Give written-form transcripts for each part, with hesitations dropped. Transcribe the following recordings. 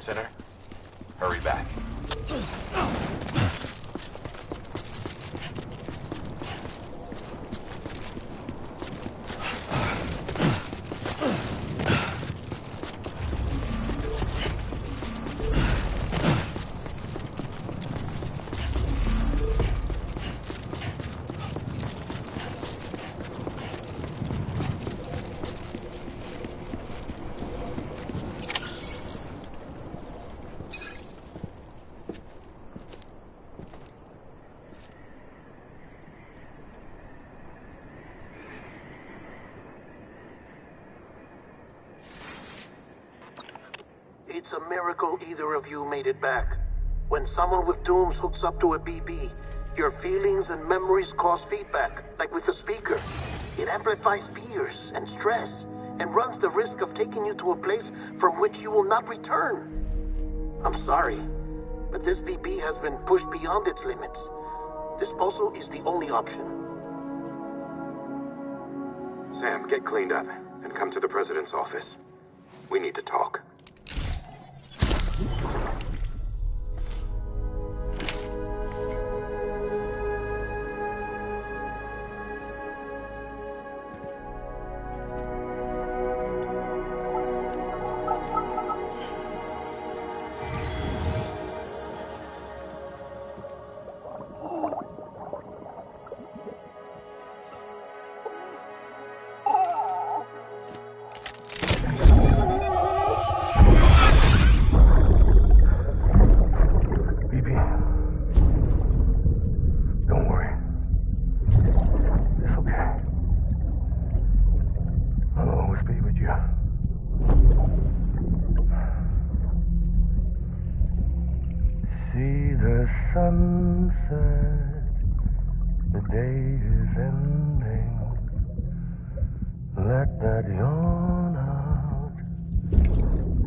center. Hurry back. It's a miracle either of you made it back. When someone with dooms hooks up to a BB, your feelings and memories cause feedback, like with a speaker. It amplifies fears and stress, and runs the risk of taking you to a place from which you will not return. I'm sorry, but this BB has been pushed beyond its limits. Disposal is the only option. Sam, get cleaned up and come to the president's office. We need to talk. Sunset, the day is ending. Let that yawn out.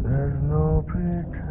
There's no pretending.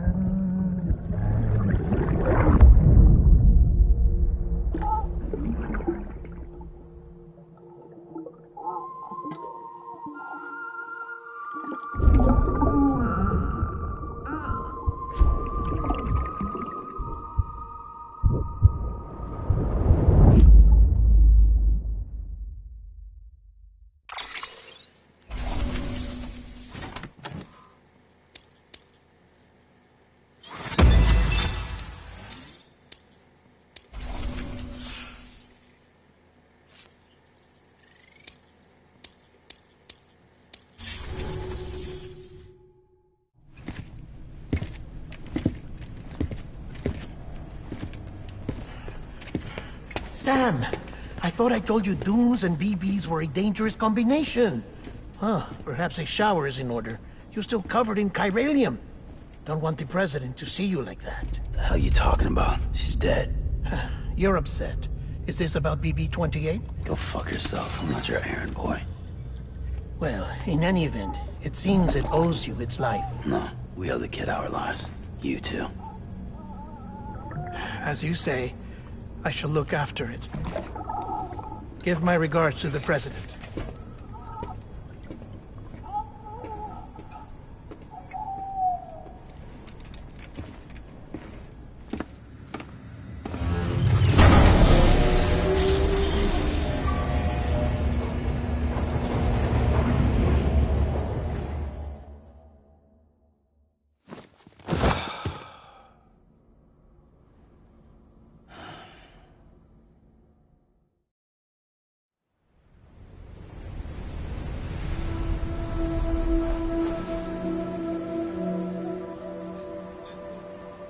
Sam, I thought I told you dooms and BBs were a dangerous combination. Perhaps a shower is in order. You're still covered in chiralium. Don't want the president to see you like that. The hell you talking about? She's dead. You're upset. Is this about BB-28? Go fuck yourself. I'm not your errand boy. Well, in any event, it seems it owes you its life. No, we owe the kid our lives. You too. As you say, I shall look after it. Give my regards to the president.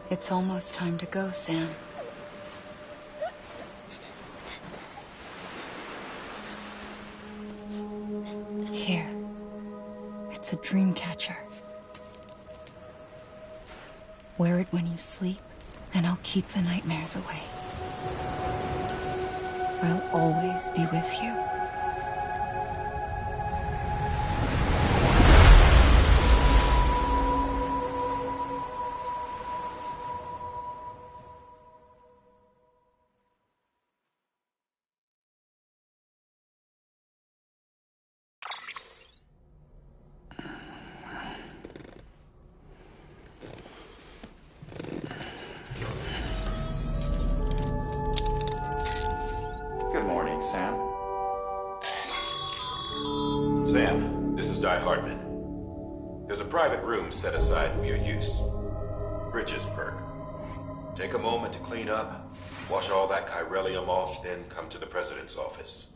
It's almost time to go, Sam. Here. It's a dream catcher. Wear it when you sleep, and I'll keep the nightmares away. I'll always be with you. Sam, this is Di Hartman. There's a private room set aside for your use. Bridges perk. Take a moment to clean up, wash all that chiralium off, then come to the President's office.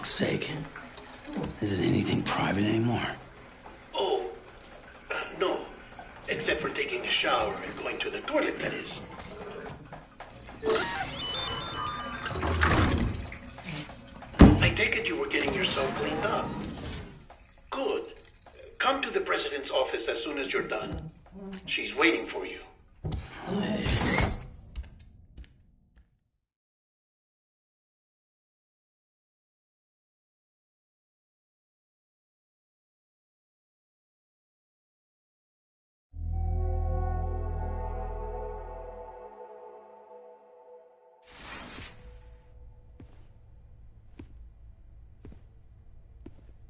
fuck's sake. Is it anything private anymore? Oh, no. Except for taking a shower and going to the toilet, that is. I take it you were getting yourself cleaned up. Good. Come to the president's office as soon as you're done. She's waiting for you.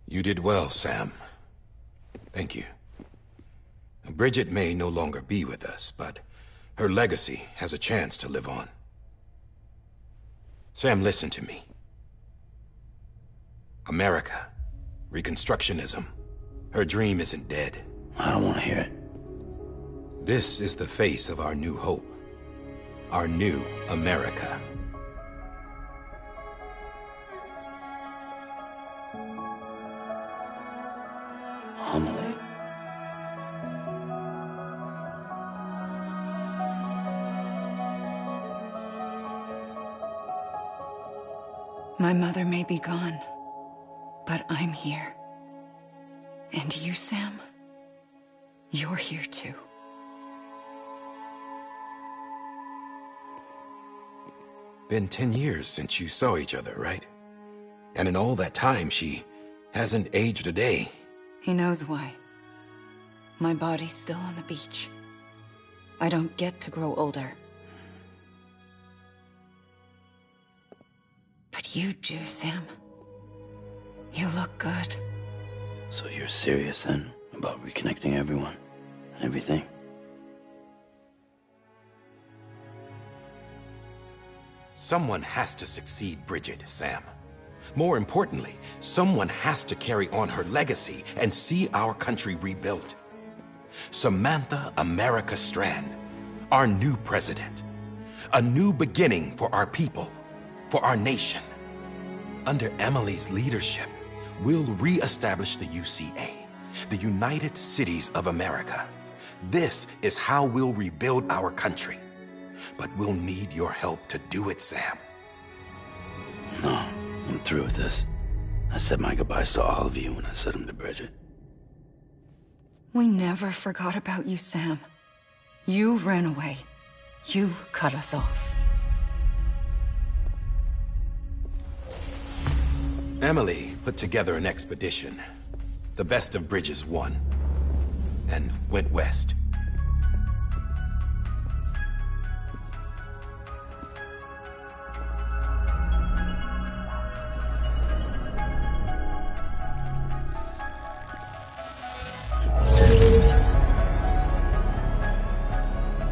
You did well, Sam. Thank you. Bridget may no longer be with us, but her legacy has a chance to live on. Sam, listen to me. America, Reconstructionism, her dream isn't dead. I don't want to hear it. This is the face of our new hope. Our new America. Amelie. My mother may be gone, but I'm here. And you, Sam, you're here too. Been 10 years since you saw each other, right? And in all that time, she hasn't aged a day. He knows why. My body's still on the beach. I don't get to grow older. But you do, Sam. You look good. So you're serious then about reconnecting everyone and everything? Someone has to succeed Bridget, Sam. More importantly, someone has to carry on her legacy and see our country rebuilt. Samantha America Strand, our new president. A new beginning for our people, for our nation. Under Emily's leadership, we'll re-establish the UCA, the United Cities of America. This is how we'll rebuild our country. But we'll need your help to do it, Sam. No, I'm through with this. I said my goodbyes to all of you when I said them to Bridget. We never forgot about you, Sam. You ran away. You cut us off. Emily put together an expedition. The best of Bridges won. And went west.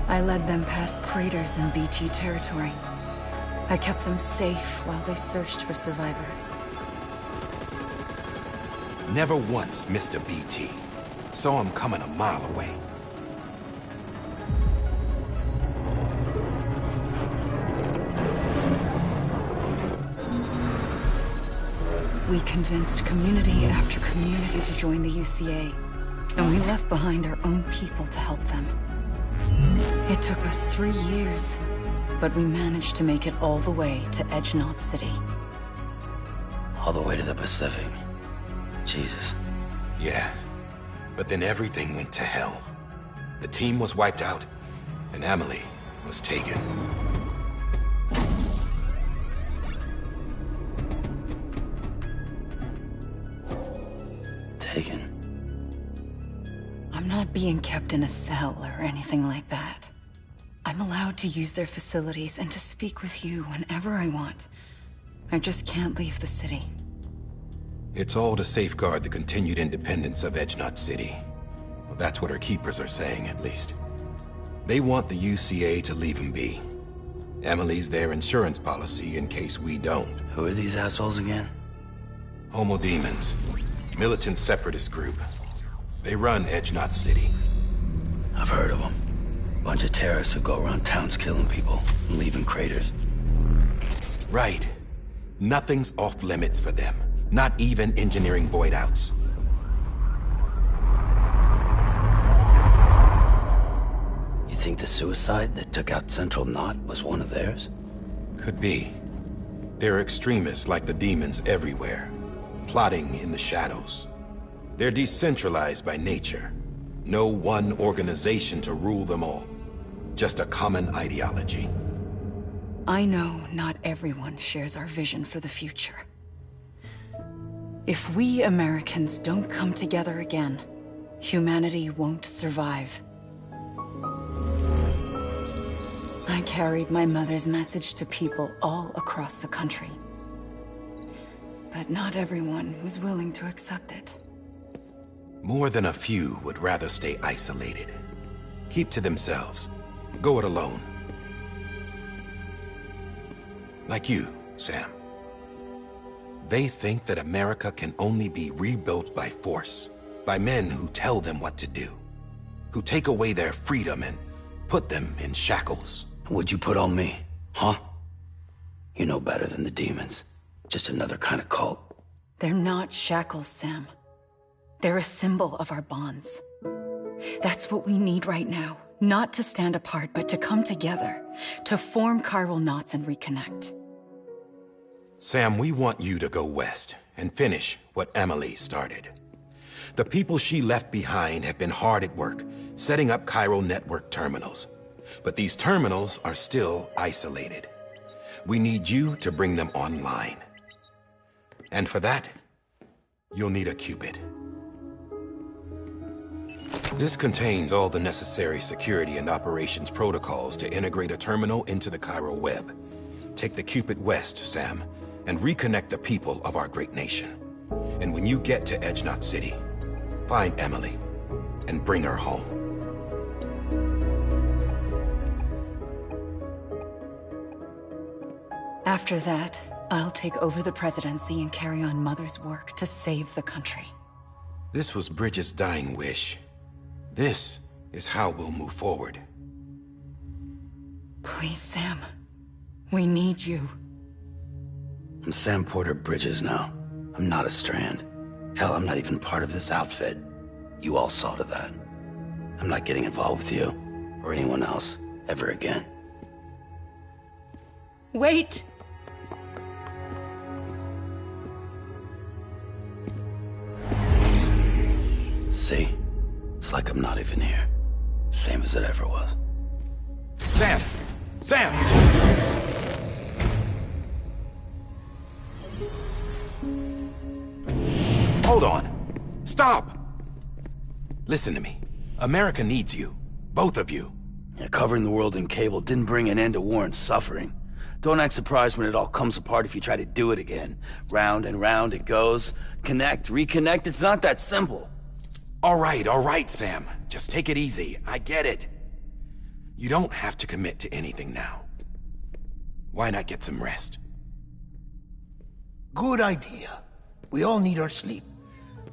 I led them past craters in BT territory. I kept them safe while they searched for survivors. Never once missed a BT. Saw him coming a mile away. We convinced community after community to join the UCA, and we left behind our own people to help them. It took us 3 years, but we managed to make it all the way to Edgenot City. All the way to the Pacific. Jesus. Yeah, but then everything went to hell. The team was wiped out, and Emily was taken. Taken? I'm not being kept in a cell or anything like that. I'm allowed to use their facilities and to speak with you whenever I want. I just can't leave the city. It's all to safeguard the continued independence of Edgenot City. Well, that's what our keepers are saying, at least. They want the UCA to leave him be. Emily's their insurance policy in case we don't. Who are these assholes again? Homo Demons. Militant separatist group. They run Edgenot City. I've heard of them. Bunch of terrorists who go around towns killing people and leaving craters. Right. Nothing's off limits for them. Not even engineering void outs. You think the suicide that took out Central Knot was one of theirs? Could be. There are extremists like the demons everywhere, plotting in the shadows. They're decentralized by nature. No one organization to rule them all. Just a common ideology. I know not everyone shares our vision for the future. If we Americans don't come together again, humanity won't survive. I carried my mother's message to people all across the country. But not everyone was willing to accept it. More than a few would rather stay isolated. Keep to themselves. Go it alone. Like you, Sam. They think that America can only be rebuilt by force, by men who tell them what to do, who take away their freedom and put them in shackles. What'd you put on me, huh? You know better than the demons. Just another kind of cult. They're not shackles, Sam. They're a symbol of our bonds. That's what we need right now. Not to stand apart, but to come together. To form chiral knots and reconnect. Sam, we want you to go west and finish what Emily started. The people she left behind have been hard at work, setting up chiral network terminals. But these terminals are still isolated. We need you to bring them online. And for that, you'll need a qubit. This contains all the necessary security and operations protocols to integrate a terminal into the chiral web. Take the qubit west, Sam, and reconnect the people of our great nation. And when you get to Edge Knot City, find Emily and bring her home. After that, I'll take over the presidency and carry on Mother's work to save the country. This was Bridget's dying wish. This is how we'll move forward. Please, Sam. We need you. I'm Sam Porter Bridges now. I'm not a Strand. Hell, I'm not even part of this outfit. You all saw to that. I'm not getting involved with you, or anyone else, ever again. Wait! See? It's like I'm not even here. Same as it ever was. Sam! Sam! Hold on. Stop! Listen to me. America needs you. Both of you. Yeah, covering the world in cable didn't bring an end to war and suffering. Don't act surprised when it all comes apart if you try to do it again. Round and round it goes. Connect, reconnect, it's not that simple. All right, Sam. Just take it easy. I get it. You don't have to commit to anything now. Why not get some rest? Good idea. We all need our sleep.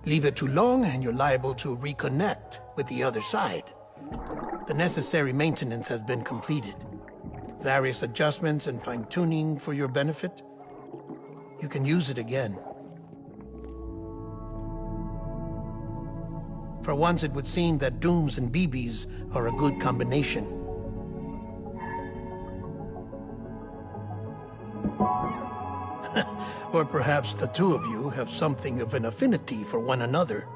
Leave it too long and you're liable to reconnect with the other side. The necessary maintenance has been completed. Various adjustments and fine-tuning for your benefit. You can use it again. For once, it would seem that Dooms and BBs are a good combination. Or perhaps the two of you have something of an affinity for one another.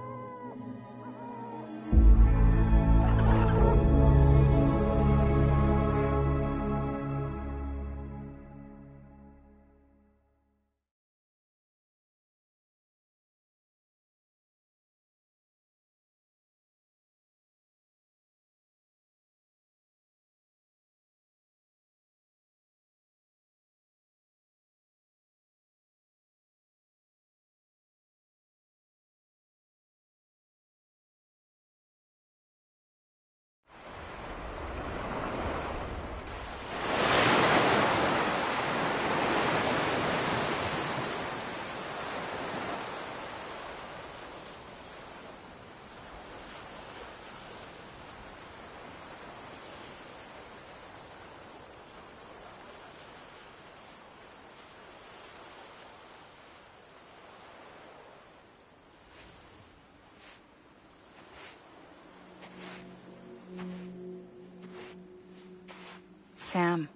Sam.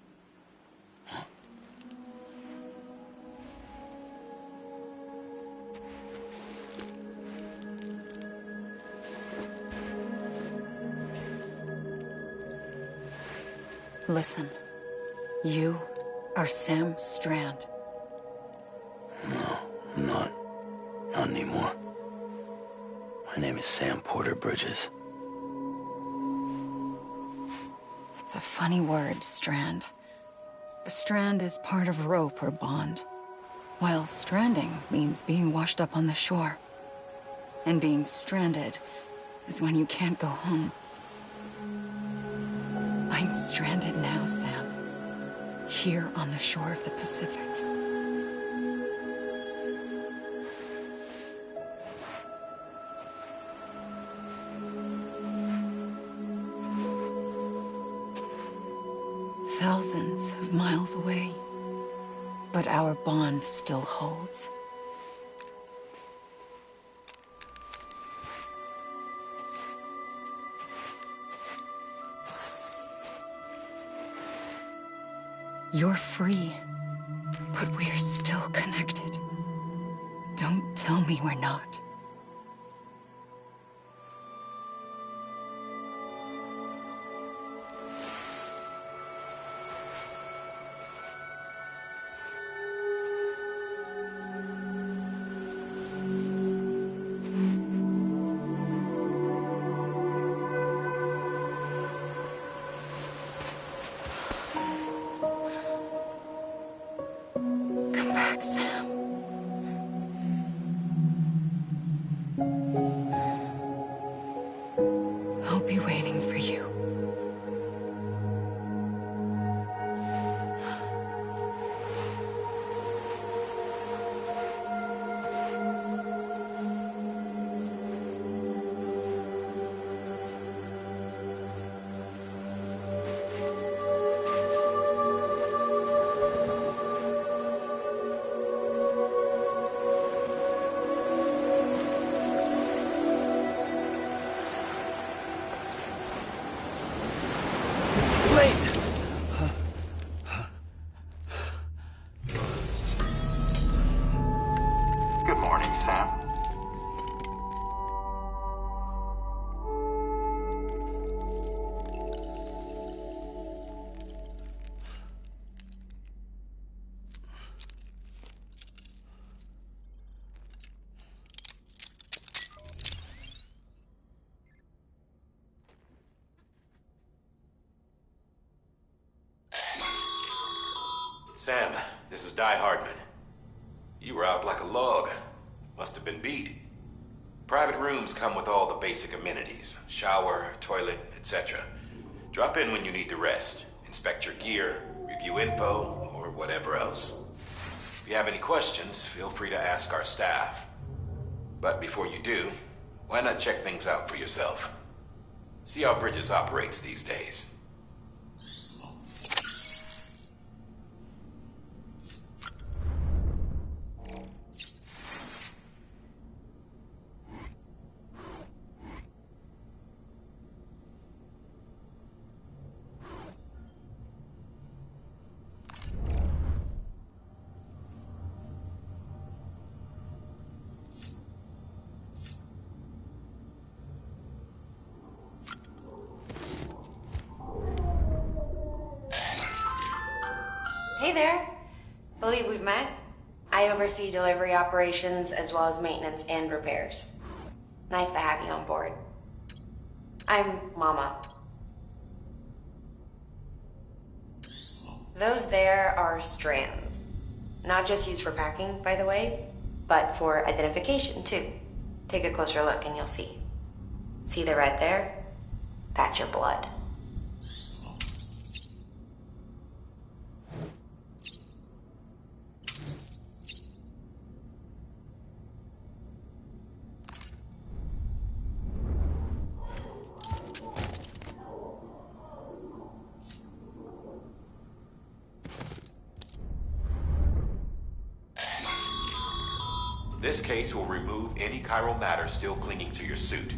Listen, you are Sam Strand. No, I'm not. Not anymore. My name is Sam Porter Bridges. It's a funny word, Strand. A strand is part of rope or bond, while stranding means being washed up on the shore. And being stranded is when you can't go home. I'm stranded now, Sam. Here on the shore of the Pacific. Thousands of miles away, but our bond still holds. You're free, but we're still connected. Don't tell me we're not. Come back, Sam. I'll be waiting for you. Good morning, Sam. Sam, this is Di Hardman. You were out like a log. Must have been beat. Private rooms come with all the basic amenities. Shower, toilet, etc. Drop in when you need to rest. Inspect your gear, review info, or whatever else. If you have any questions, feel free to ask our staff. But before you do, why not check things out for yourself? See how Bridges operates these days. Hey there. Believe we've met. I oversee delivery operations as well as maintenance and repairs. Nice to have you on board. I'm Mama. Those there are strands. Not just used for packing, by the way, but for identification too. Take a closer look and you'll see. See the red there? That's your blood. This case will remove any chiral matter still clinging to your suit.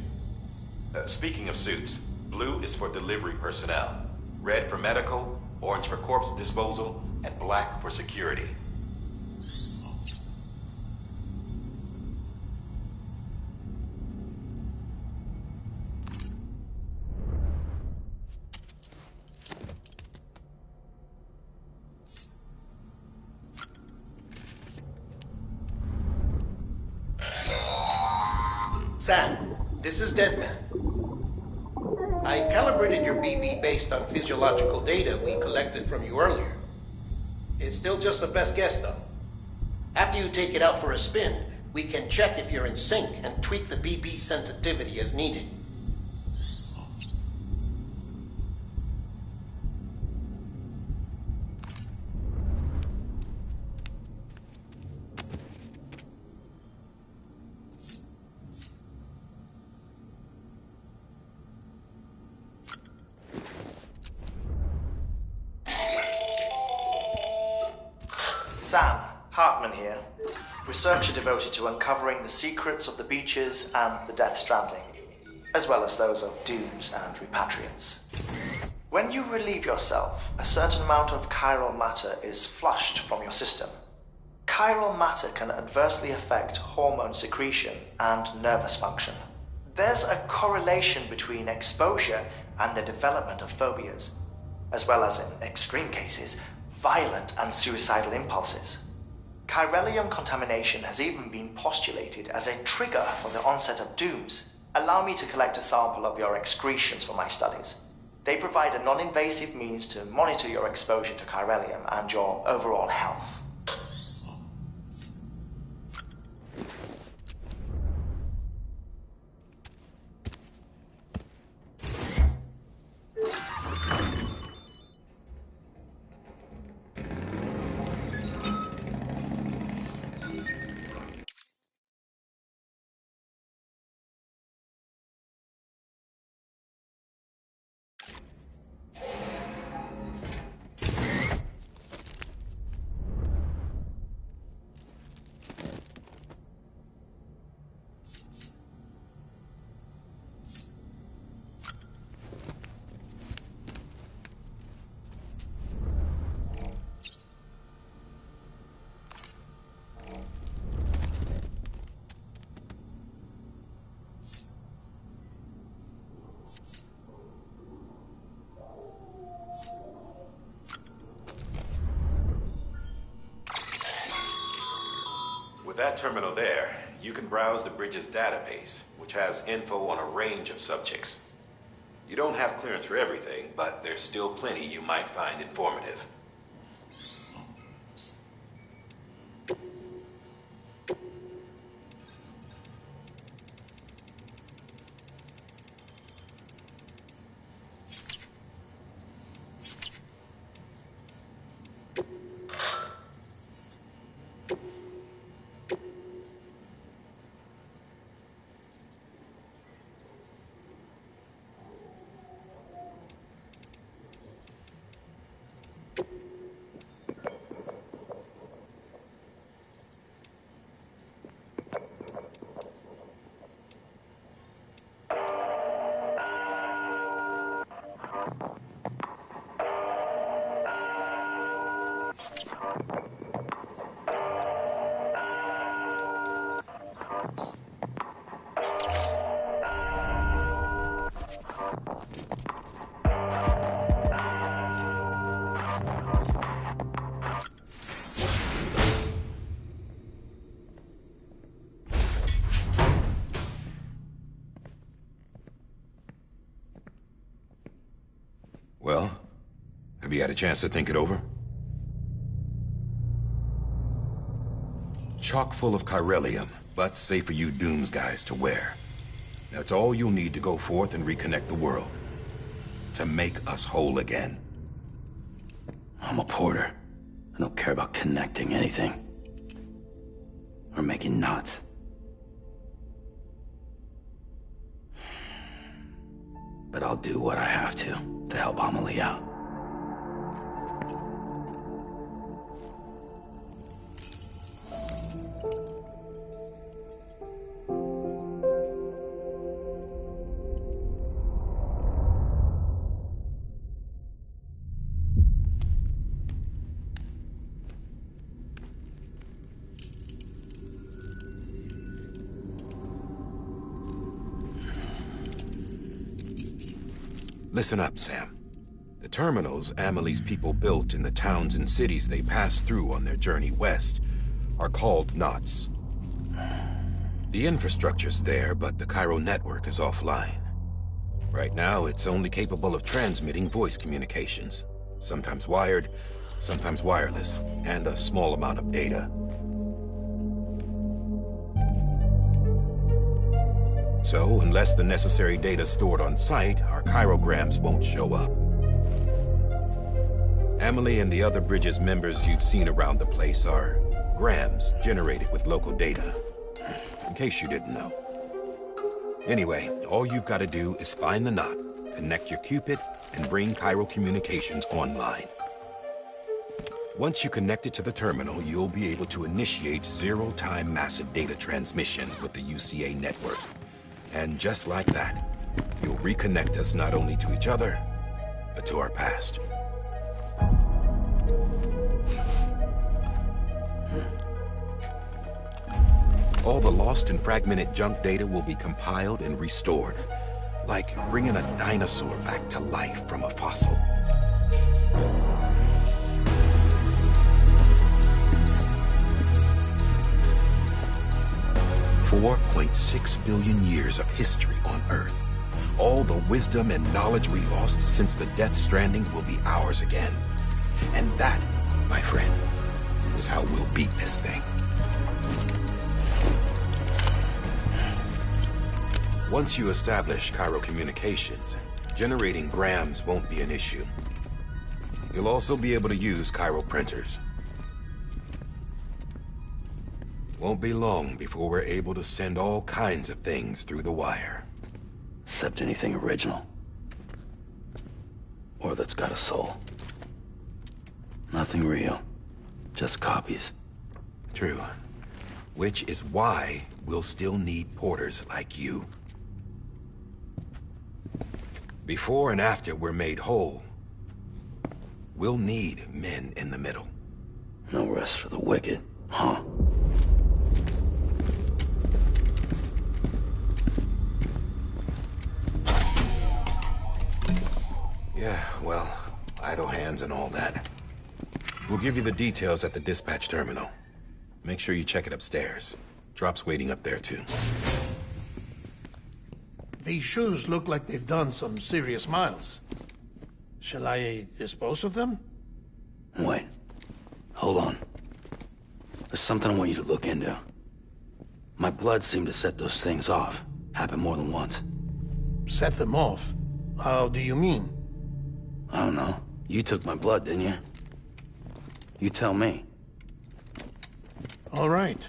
Speaking of suits, blue is for delivery personnel, red for medical, orange for corpse disposal, and black for security. Sam, this is Deadman. I calibrated your BB based on physiological data we collected from you earlier. It's still just a best guess, though. After you take it out for a spin, we can check if you're in sync and tweak the BB sensitivity as needed. Sam, Hartman here, researcher devoted to uncovering the secrets of the beaches and the Death Stranding, as well as those of dooms and repatriants. When you relieve yourself, a certain amount of chiral matter is flushed from your system. Chiral matter can adversely affect hormone secretion and nervous function. There's a correlation between exposure and the development of phobias, as well as, in extreme cases, violent and suicidal impulses. Chiralium contamination has even been postulated as a trigger for the onset of dooms. Allow me to collect a sample of your excretions for my studies. They provide a non-invasive means to monitor your exposure to chiralium and your overall health. With that terminal there, you can browse the bridge's database, which has info on a range of subjects. You don't have clearance for everything, but there's still plenty you might find informative. Well, have you had a chance to think it over? Chock full of chiralium, but safe for you Dooms guys to wear. That's all you'll need to go forth and reconnect the world. To make us whole again. I'm a porter. I don't care about connecting anything. Or making knots. But I'll do what I have to help Amelie out. Listen up, Sam. The terminals Amelie's people built in the towns and cities they passed through on their journey west are called knots. The infrastructure's there, but the Cairo network is offline. Right now, it's only capable of transmitting voice communications. Sometimes wired, sometimes wireless, and a small amount of data. So, unless the necessary data stored on site, our chirograms won't show up. Amelie and the other Bridges members you've seen around the place are grams generated with local data. In case you didn't know. Anyway, all you've got to do is find the knot, connect your Cupid, and bring Cairo Communications online. Once you connect it to the terminal, you'll be able to initiate zero-time massive data transmission with the UCA network. And just like that, you'll reconnect us not only to each other, but to our past. All the lost and fragmented junk data will be compiled and restored, like bringing a dinosaur back to life from a fossil. $4.6 billion years of history on Earth. All the wisdom and knowledge we lost since the Death Stranding will be ours again. And that, my friend, is how we'll beat this thing. Once you establish Cairo Communications, generating grams won't be an issue. You'll also be able to use Cairo printers. Won't be long before we're able to send all kinds of things through the wire. Except anything original. Or that's got a soul. Nothing real. Just copies. True. Which is why we'll still need porters like you. Before and after we're made whole, we'll need men in the middle. No rest for the wicked, huh? Yeah, well, idle hands and all that. We'll give you the details at the dispatch terminal. Make sure you check it upstairs. Drop's waiting up there, too. These shoes look like they've done some serious miles. Shall I dispose of them? Wait. Hold on. There's something I want you to look into. My blood seemed to set those things off. Happened more than once. Set them off? How do you mean? I don't know. You took my blood, didn't you? You tell me. All right.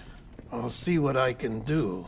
I'll see what I can do.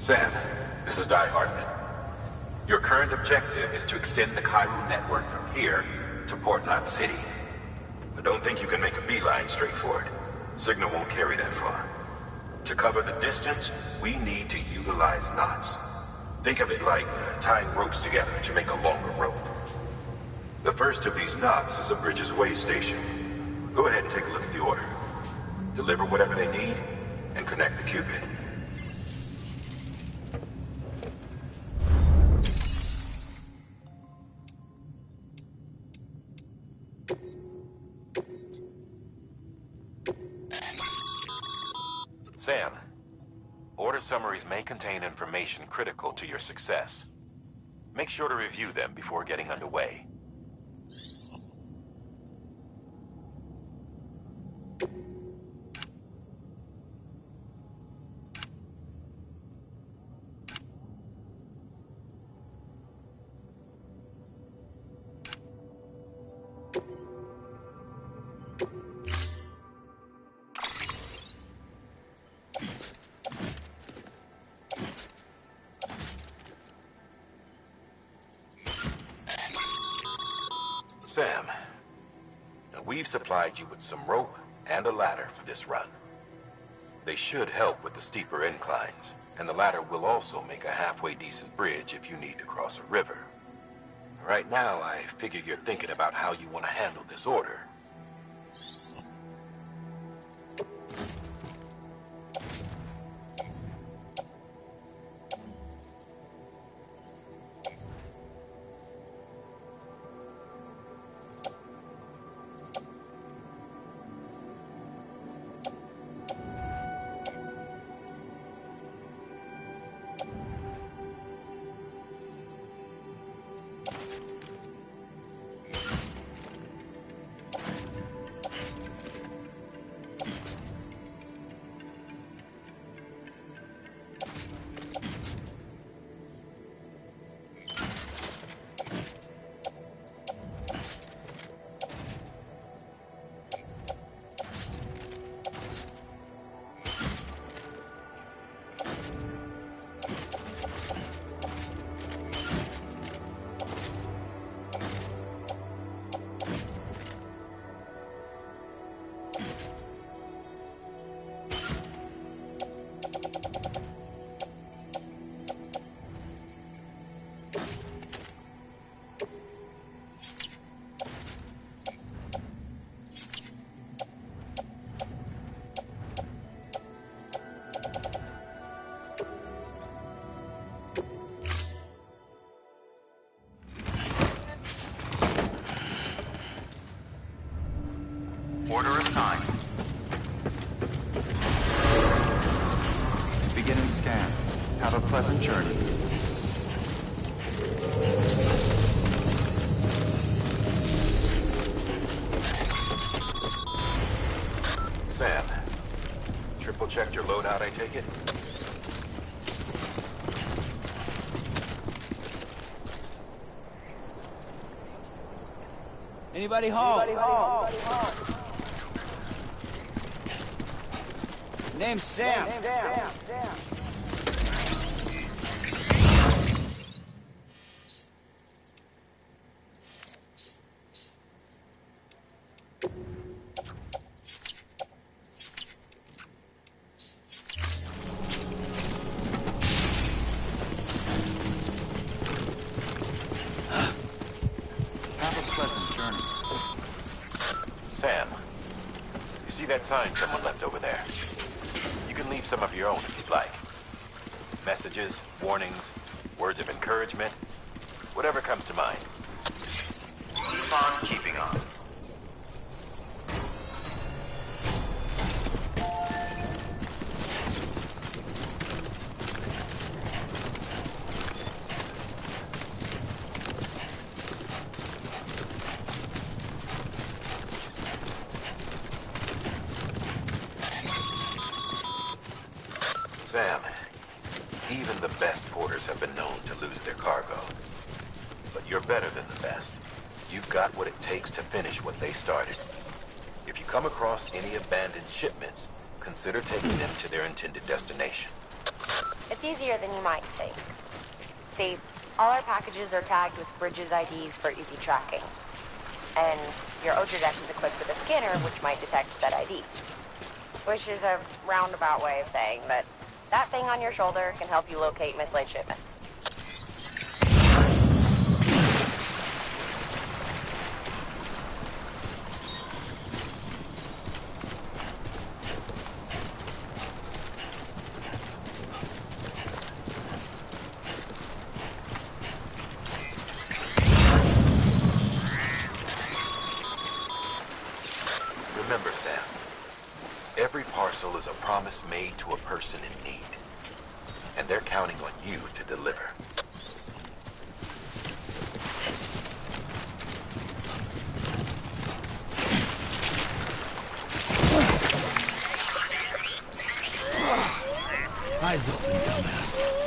Sam, this is Di Hartman. Your current objective is to extend the Cairo network from here to Port Knot City. But don't think you can make a beeline straight for it. Signal won't carry that far. To cover the distance, we need to utilize knots. Think of it like tying ropes together to make a longer rope. The first of these knots is a Bridges way station. Go ahead and take a look at the order. Deliver whatever they need, and connect the Cupid. Sam, order summaries may contain information critical to your success. Make sure to review them before getting underway. Sam, now we've supplied you with some rope and a ladder for this run. They should help with the steeper inclines, and the ladder will also make a halfway decent bridge if you need to cross a river. Right now, I figure you're thinking about how you want to handle this order. Order assigned. Beginning scan. Have a pleasant journey. Sam, triple checked your loadout, I take it? Anybody home? Name's Sam. Have a pleasant journey. Sam, you see that sign someone left over there? You can leave some of your own if you'd like. Messages, warnings, words of encouragement, whatever comes to mind. Keep on keeping on. Sam, even the best porters have been known to lose their cargo. But you're better than the best. You've got what it takes to finish what they started. If you come across any abandoned shipments, consider taking them to their intended destination. It's easier than you might think. See, all our packages are tagged with Bridges IDs for easy tracking. And your Oger deck is equipped with a scanner which might detect said IDs. Which is a roundabout way of saying that that thing on your shoulder can help you locate mislaid shipments. Remember, Sam, every parcel is a promise made to a person in need. And they're counting on you to deliver. Eyes open, dumbass.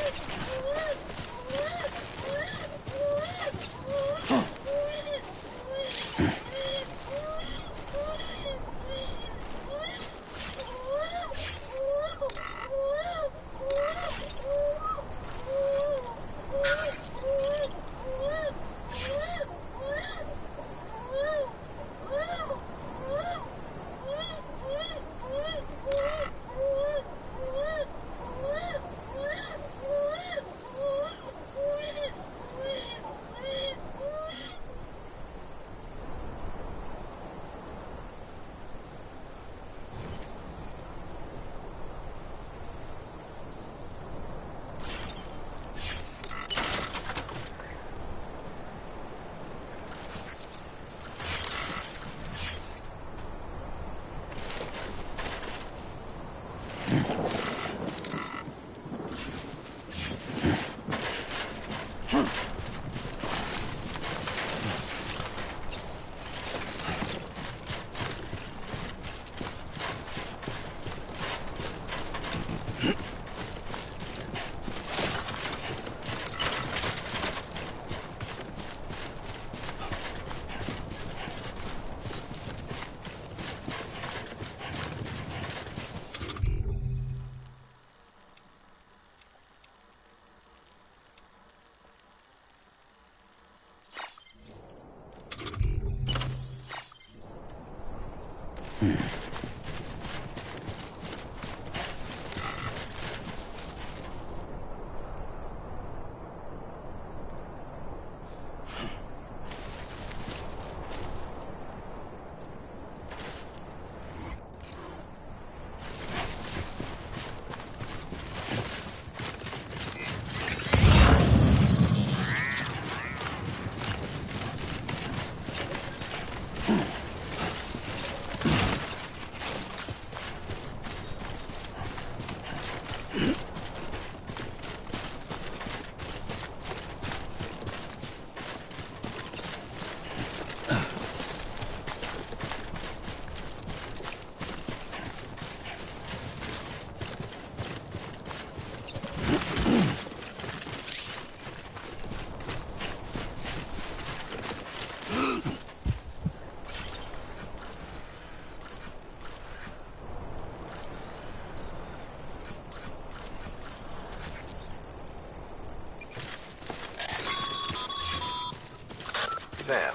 Sam,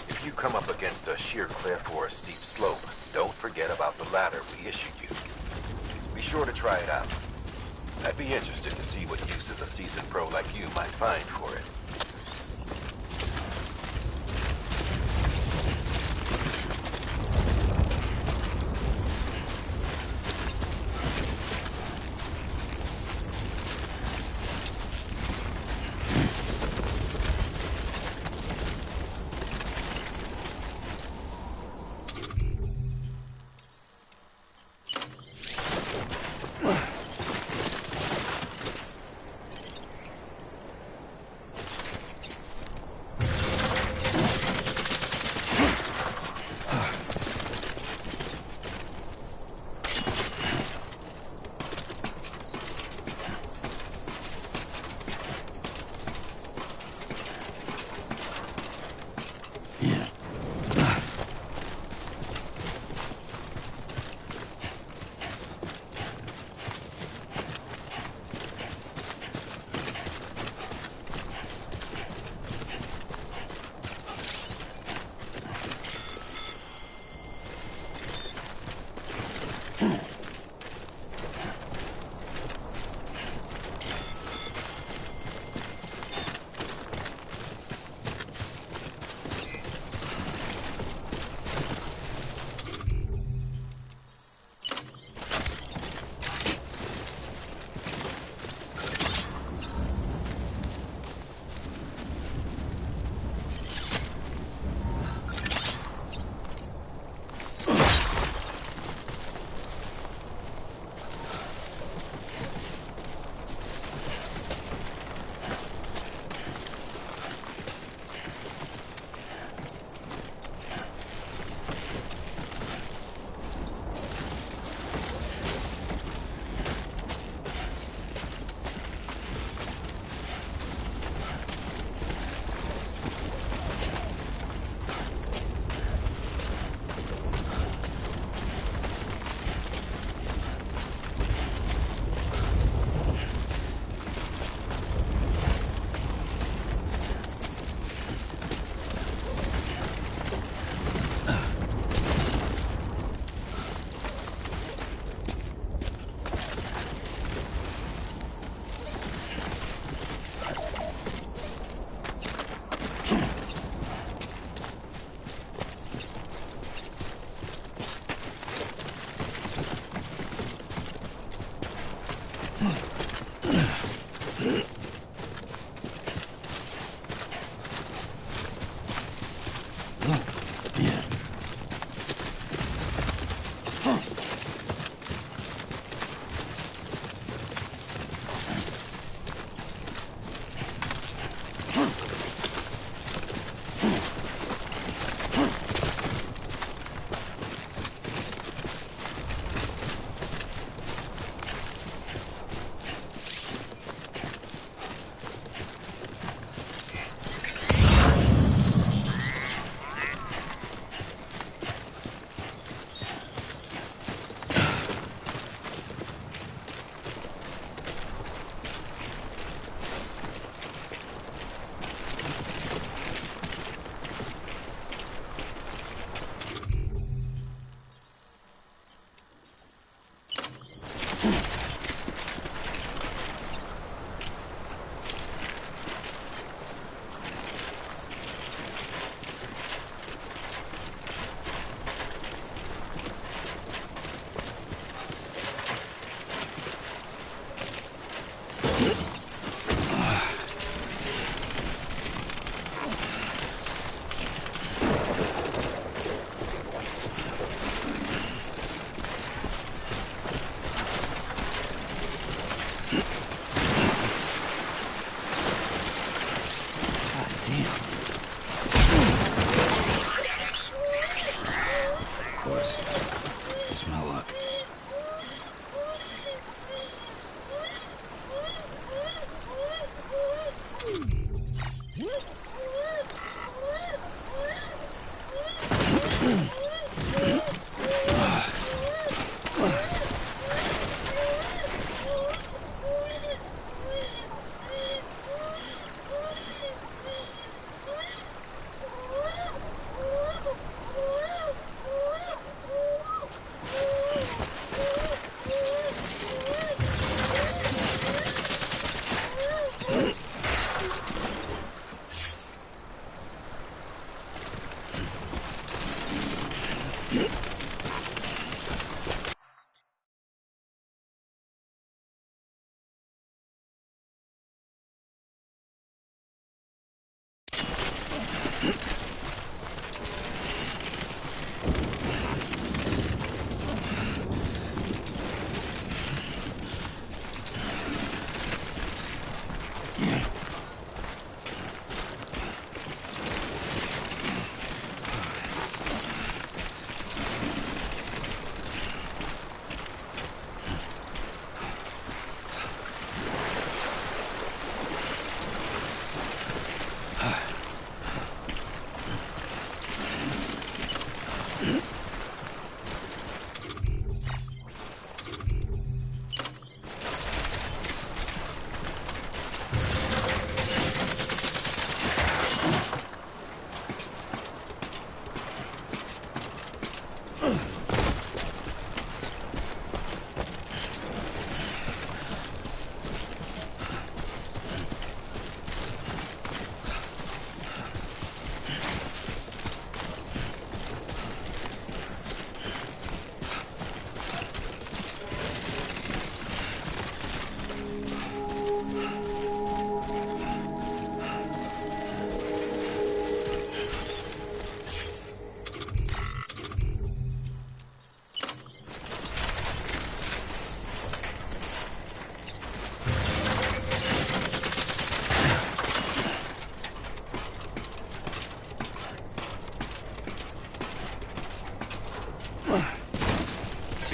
if you come up against a sheer cliff or a steep slope, don't forget about the ladder we issued you. Be sure to try it out. I'd be interested to see what uses a seasoned pro like you might find for it.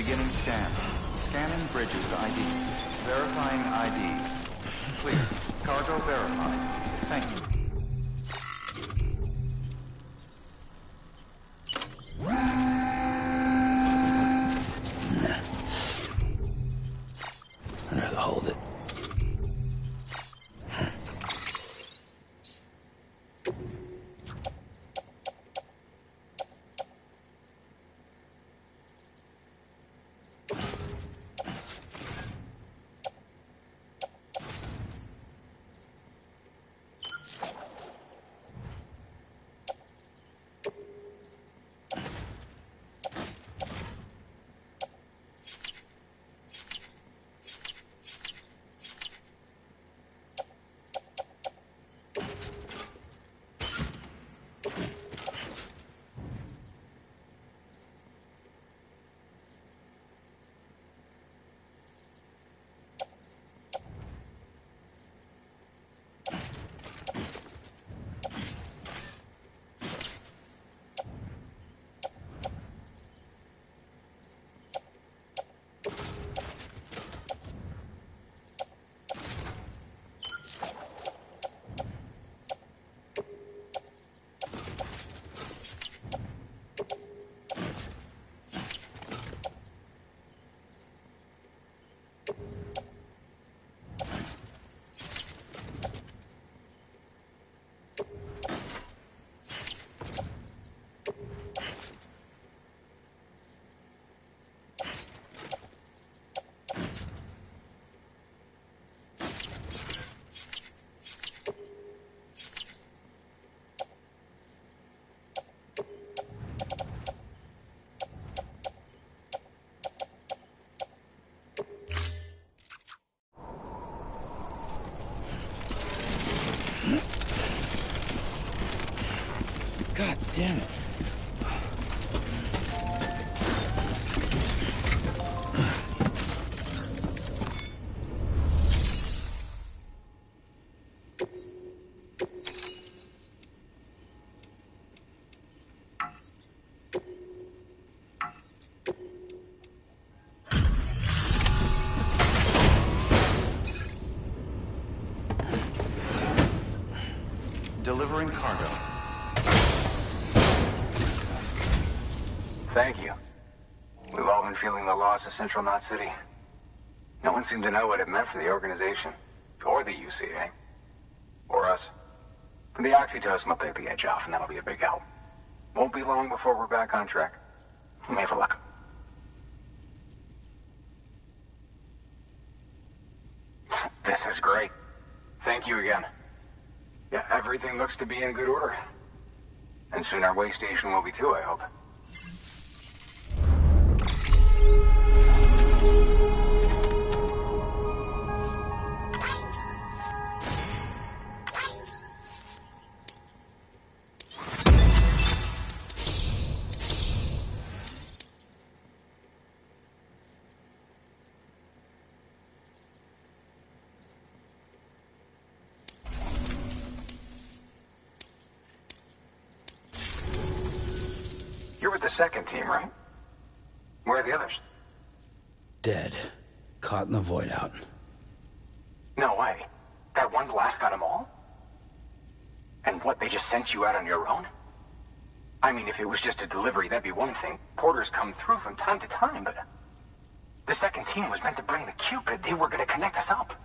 Beginning scan. Scanning Bridges ID. Verifying ID. Clear. Cargo verified. Thank you. I'd rather hold it. God damn it. Delivering cargo. Thank you. We've all been feeling the loss of Central Knot City. No one seemed to know what it meant for the organization, or the UCA, or us. The oxytocin will take the edge off, and that'll be a big help. Won't be long before we're back on track. You may have luck. This is great. Thank you again. Yeah, everything looks to be in good order. And soon our way station will be too, I hope. You're with the second team, right? Where are the others? Dead. Caught in the void out. No way. That one blast got them all? And what, they just sent you out on your own? I mean, if it was just a delivery, that'd be one thing. Porters come through from time to time, but... The second team was meant to bring the Cupid. They were gonna connect us up.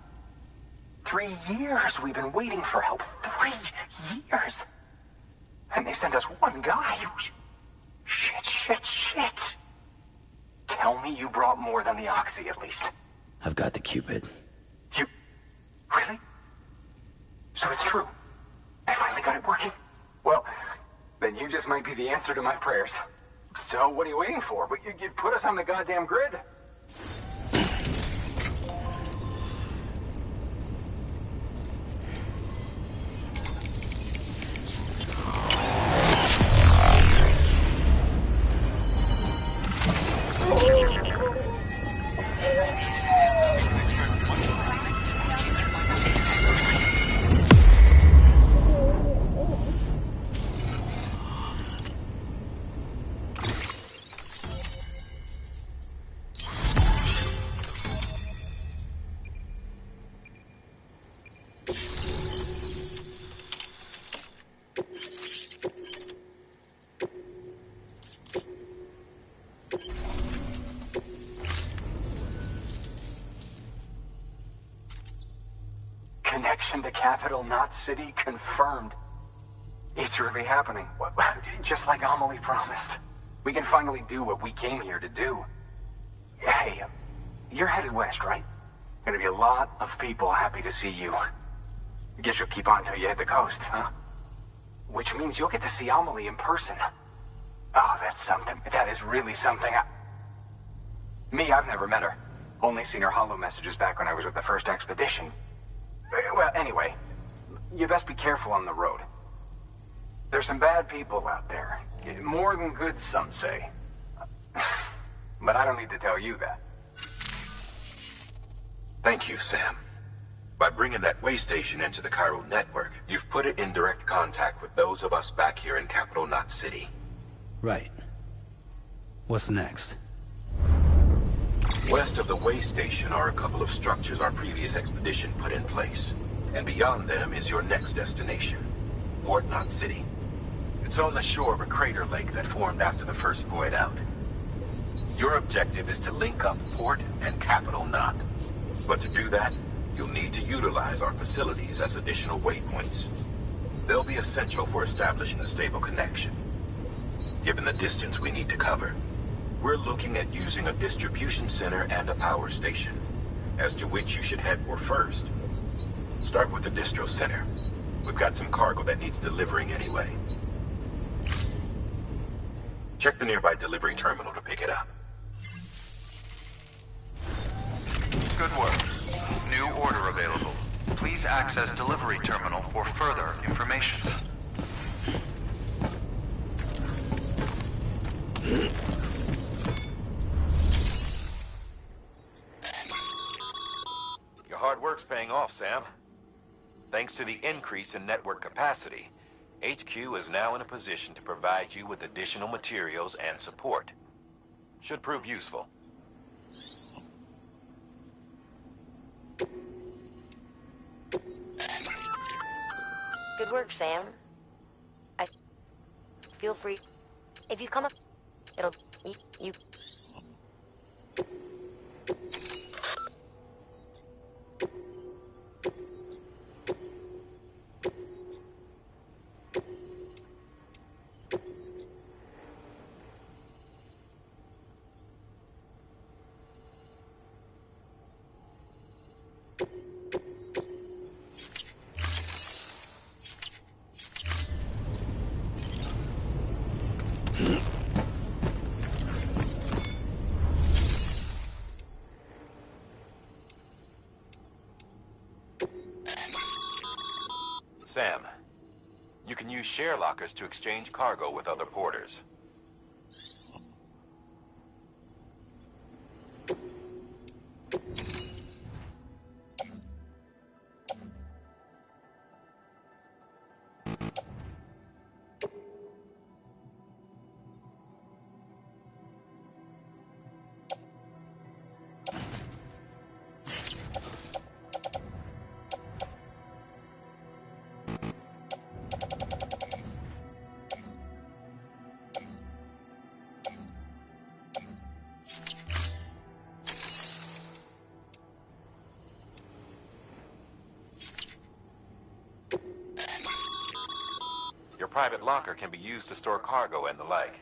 3 years we've been waiting for help. 3 years! And they sent us one guy who's... Shit. Tell me you brought more than the Oxy, at least. I've got the Cupid. You... Really? So it's true. I finally got it working. Well, then you just might be the answer to my prayers. So what are you waiting for? But you put us on the goddamn grid. Connection to Capital Knot City confirmed. It's really happening. Just like Amelie promised. We can finally do what we came here to do. Hey, you're headed west, right? Gonna be a lot of people happy to see you. Guess you'll keep on till you hit the coast, huh? Which means you'll get to see Amelie in person. Oh, that's something. That is really something. Me, I've never met her. Only seen her holo messages back when I was with the first expedition. Well, anyway, you best be careful on the road. There's some bad people out there. More than good, some say. But I don't need to tell you that. Thank you, Sam. By bringing that way station into the Cairo network, you've put it in direct contact with those of us back here in Capital Knot City. Right. What's next? West of the way station are a couple of structures our previous expedition put in place. And beyond them is your next destination, Port Knot City. It's on the shore of a crater lake that formed after the first void out. Your objective is to link up Port and Capital Knot. But to do that, you'll need to utilize our facilities as additional waypoints. They'll be essential for establishing a stable connection. Given the distance we need to cover, we're looking at using a distribution center and a power station, as to which you should head for first. Start with the distro center. We've got some cargo that needs delivering anyway. Check the nearby delivery terminal to pick it up. Good work. New order available. Please access delivery terminal for further information. Your hard work's paying off, Sam. Thanks to the increase in network capacity, HQ is now in a position to provide you with additional materials and support. Should prove useful. Good work, Sam. Feel free. If you come up, it'll... you... Sam, you can use share lockers to exchange cargo with other porters. Your private locker can be used to store cargo and the like.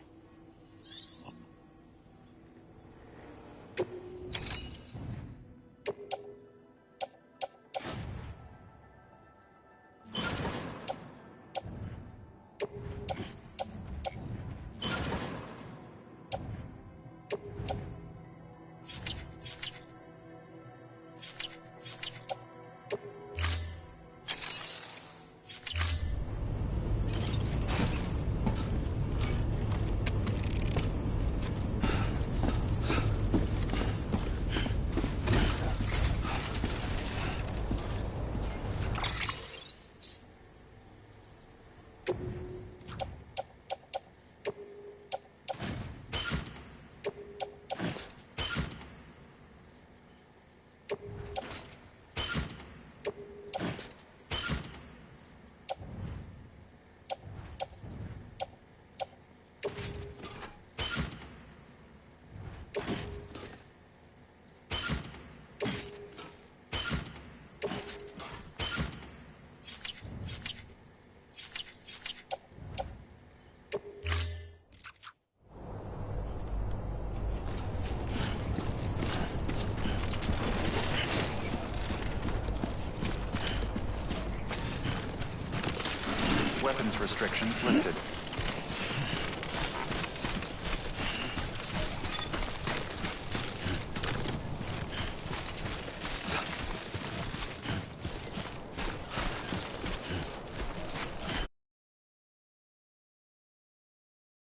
Weapons restrictions lifted.